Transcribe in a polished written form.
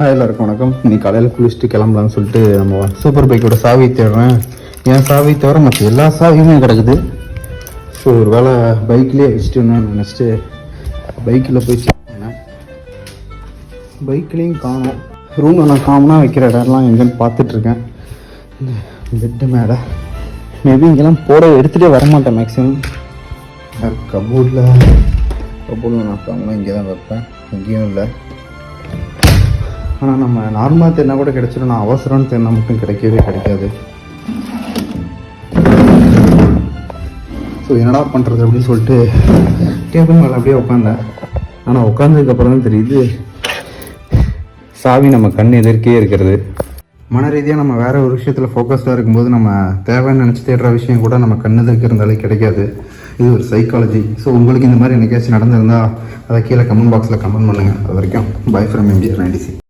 எல்லாருக்கும் வணக்கம். இன்னைக்கு காலையில் குளிச்சுட்டு கிளம்பலான்னு சொல்லிட்டு நம்ம சூப்பர் பைக்கோட சாவி தேடுறேன். என் சாவி தவிர மற்ற எல்லா சாவியுமே கிடக்குது. ஸோ ஒரு வேளை பைக்லேயே வச்சுட்டு நினச்சிட்டு பைக்கில் போய் செக் பண்ணேன். பைக்லேயும் காணும். ரூமில் நான் காமனாக வைக்கிற இடம்லாம் எங்கேன்னு பார்த்துட்ருக்கேன். பெட்டு மேலே மேபி இங்கெல்லாம் போட எடுத்துகிட்டே வரமாட்டேன் மேக்ஸிமம். கபோர்டில் நான் காமனாக இங்கே தான் வைப்பேன், எங்கேயும் இல்லை. ஆனால் நம்ம நார்மலாக தேடினா கூட கிடைச்சிடும். நான் அவசரம்னு தேடினா மட்டும் கிடைக்காது. ஸோ என்னடா பண்ணுறது அப்படின்னு சொல்லிட்டு டேபிள் மேலே அப்படியே உட்காந்தேன். ஆனால் உட்காந்ததுக்கப்புறம் தான் தெரியுது சாவி நம்ம கண் எதிர்க்கே இருக்கிறது. மன ரீதியாக நம்ம வேறு ஒரு விஷயத்தில் ஃபோக்கஸ்டாக இருக்கும்போது நம்ம தேவைன்னு நினச்சி தேடுற விஷயம் கூட நம்ம கண் எதிர்க்க இருந்தாலே கிடைக்காது. இது ஒரு சைக்காலஜி. ஸோ உங்களுக்கு இந்த மாதிரி என்னைக்காச்சும் நடந்திருந்தால் அதை கீழே கமெண்ட் பாக்ஸில் கமெண்ட் பண்ணுங்கள். அது வரைக்கும் பை ஃப்ரம் MGR 96.